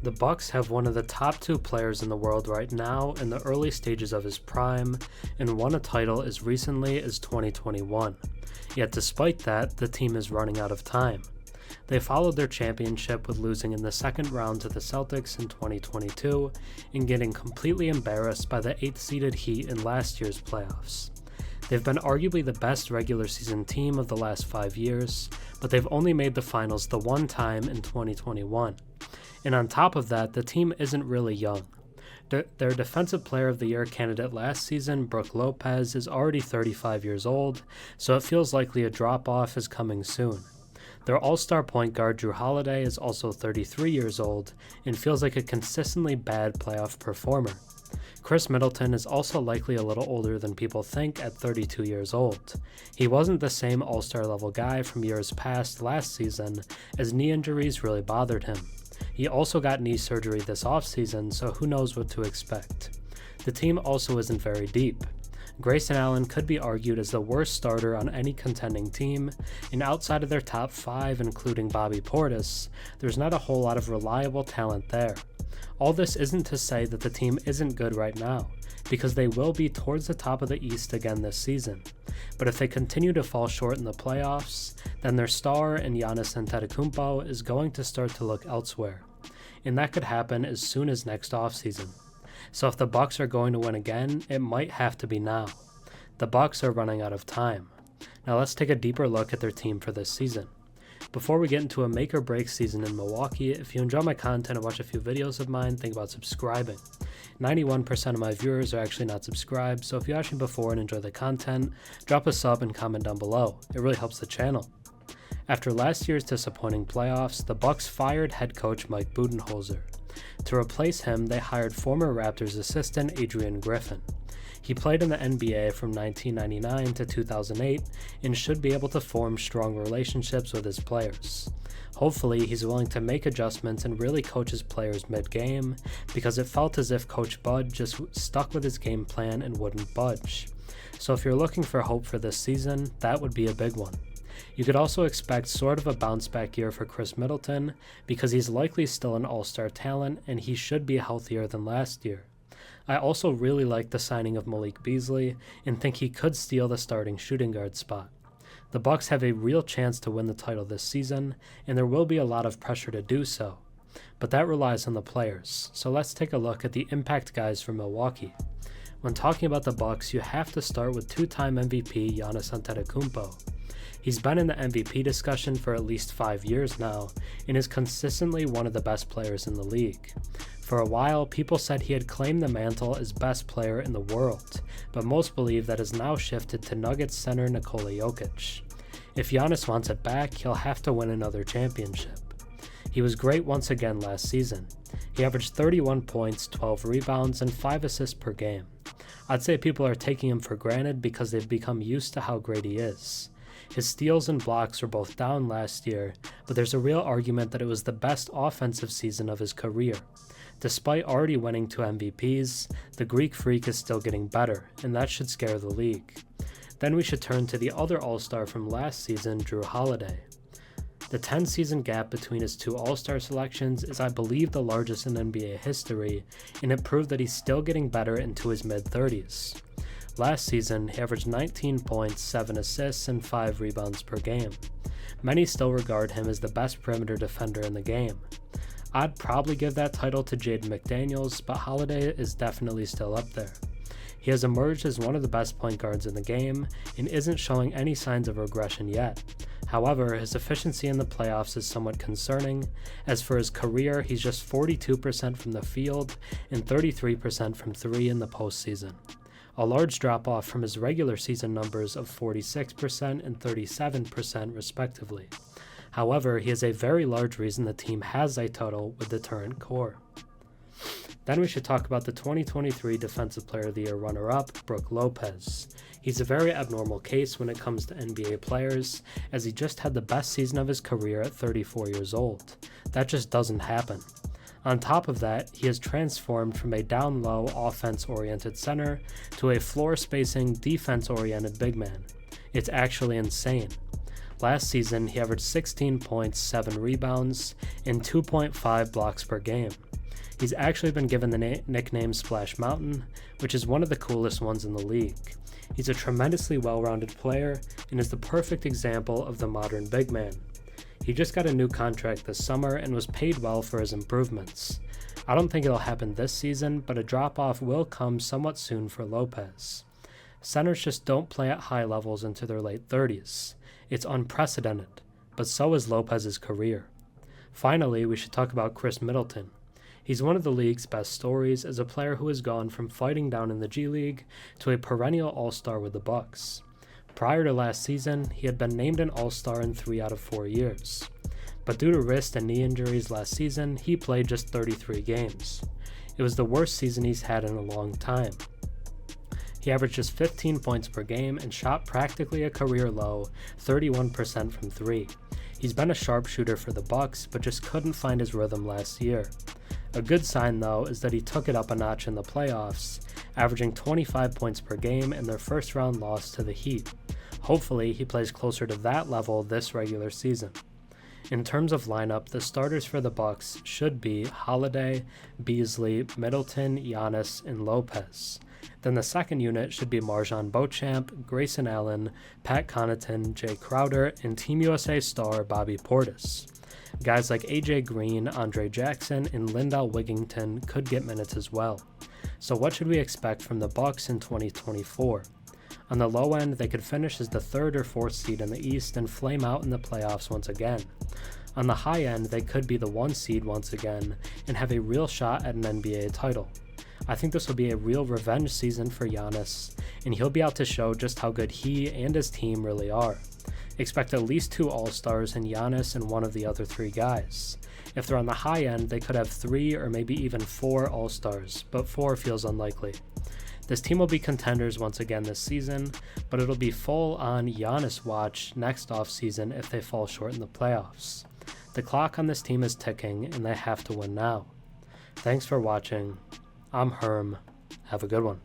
The Bucks have one of the top two players in the world right now in the early stages of his prime and won a title as recently as 2021. Yet despite that, the team is running out of time. They followed their championship with losing in the second round to the Celtics in 2022 and getting completely embarrassed by the 8th-seeded Heat in last year's playoffs. They've been arguably the best regular season team of the last 5 years, but they've only made the finals the one time in 2021. And on top of that, the team isn't really young. Their Defensive Player of the Year candidate last season, Brook Lopez, is already 35 years old, so it feels likely a drop-off is coming soon. Their all-star point guard, Jrue Holiday, is also 33 years old and feels like a consistently bad playoff performer. Khris Middleton is also likely a little older than people think at 32 years old. He wasn't the same all-star level guy from years past last season, as knee injuries really bothered him. He also got knee surgery this offseason, so who knows what to expect. The team also isn't very deep. Grayson Allen could be argued as the worst starter on any contending team, and outside of their top 5, including Bobby Portis, there's not a whole lot of reliable talent there. All this isn't to say that the team isn't good right now, because they will be towards the top of the East again this season. But if they continue to fall short in the playoffs, then their star in Giannis Antetokounmpo is going to start to look elsewhere, and that could happen as soon as next offseason. So if the Bucks are going to win again, it might have to be now. The Bucks are running out of time. Now let's take a deeper look at their team for this season. Before we get into a make or break season in Milwaukee, if you enjoy my content and watch a few videos of mine, think about subscribing. 91% of my viewers are actually not subscribed, so if you watched me before and enjoy the content, drop a sub and comment down below. It really helps the channel. After last year's disappointing playoffs, the Bucks fired head coach Mike Budenholzer. To replace him, they hired former Raptors assistant Adrian Griffin. He played in the NBA from 1999 to 2008 and should be able to form strong relationships with his players. Hopefully, he's willing to make adjustments and really coach his players mid-game, because it felt as if Coach Bud just stuck with his game plan and wouldn't budge. So if you're looking for hope for this season, that would be a big one. You could also expect sort of a bounce-back year for Khris Middleton, because he's likely still an all-star talent and he should be healthier than last year. I also really like the signing of Malik Beasley and think he could steal the starting shooting guard spot. The Bucks have a real chance to win the title this season, and there will be a lot of pressure to do so. But that relies on the players, so let's take a look at the impact guys for Milwaukee. When talking about the Bucks, you have to start with two-time MVP Giannis Antetokounmpo. He's been in the MVP discussion for at least 5 years now, and is consistently one of the best players in the league. For a while, people said he had claimed the mantle as best player in the world, but most believe that has now shifted to Nuggets center Nikola Jokic. If Giannis wants it back, he'll have to win another championship. He was great once again last season. He averaged 31 points, 12 rebounds, and 5 assists per game. I'd say people are taking him for granted because they've become used to how great he is. His steals and blocks were both down last year, but there's a real argument that it was the best offensive season of his career. Despite already winning 2 MVPs, the Greek Freak is still getting better, and that should scare the league. Then we should turn to the other All-Star from last season, Jrue Holiday. The 10-season gap between his 2 All-Star selections is, I believe, the largest in NBA history, and it proved that he's still getting better into his mid-30s. Last season, he averaged 19 points, 7 assists, and 5 rebounds per game. Many still regard him as the best perimeter defender in the game. I'd probably give that title to Jaden McDaniels, but Holiday is definitely still up there. He has emerged as one of the best point guards in the game and isn't showing any signs of regression yet. However, his efficiency in the playoffs is somewhat concerning, as for his career, he's just 42% from the field and 33% from 3 in the postseason. A large drop-off from his regular season numbers of 46% and 37% respectively. However, he is a very large reason the team has a title with the current core. Then we should talk about the 2023 Defensive Player of the Year runner-up, Brook Lopez. He's a very abnormal case when it comes to NBA players, as he just had the best season of his career at 34 years old. That just doesn't happen. On top of that, he has transformed from a down-low, offense-oriented center to a floor-spacing, defense-oriented big man. It's actually insane. Last season, he averaged 16 points, 7 rebounds, and 2.5 blocks per game. He's actually been given the nickname Splash Mountain, which is one of the coolest ones in the league. He's a tremendously well-rounded player and is the perfect example of the modern big man. He just got a new contract this summer and was paid well for his improvements. I don't think it'll happen this season, but a drop-off will come somewhat soon for Lopez. Centers just don't play at high levels into their late 30s. It's unprecedented, but so is Lopez's career. Finally, we should talk about Khris Middleton. He's one of the league's best stories as a player who has gone from fighting down in the G League to a perennial All-Star with the Bucks. Prior to last season, he had been named an All-Star in 3 out of 4 years. But due to wrist and knee injuries last season, he played just 33 games. It was the worst season he's had in a long time. He averaged just 15 points per game and shot practically a career low 31% from 3. He's been a sharpshooter for the Bucks, but just couldn't find his rhythm last year. A good sign, though, is that he took it up a notch in the playoffs, averaging 25 points per game in their first-round loss to the Heat. Hopefully, he plays closer to that level this regular season. In terms of lineup, the starters for the Bucks should be Holiday, Beasley, Middleton, Giannis, and Lopez. Then the second unit should be MarJon Beauchamp, Grayson Allen, Pat Connaughton, Jay Crowder, and Team USA star Bobby Portis. Guys like AJ Green, Andre Jackson, and Lindell Wigginton could get minutes as well. So what should we expect from the Bucks in 2024? On the low end, they could finish as the 3rd or 4th seed in the East and flame out in the playoffs once again. On the high end, they could be the 1 seed once again and have a real shot at an NBA title. I think this will be a real revenge season for Giannis, and he'll be out to show just how good he and his team really are. Expect at least 2 All-Stars in Giannis and one of the other 3 guys. If they're on the high end, they could have 3 or maybe even 4 All-Stars, but 4 feels unlikely. This team will be contenders once again this season, but it'll be full-on Giannis watch next offseason if they fall short in the playoffs. The clock on this team is ticking, and they have to win now. Thanks for watching. I'm Herm. Have a good one.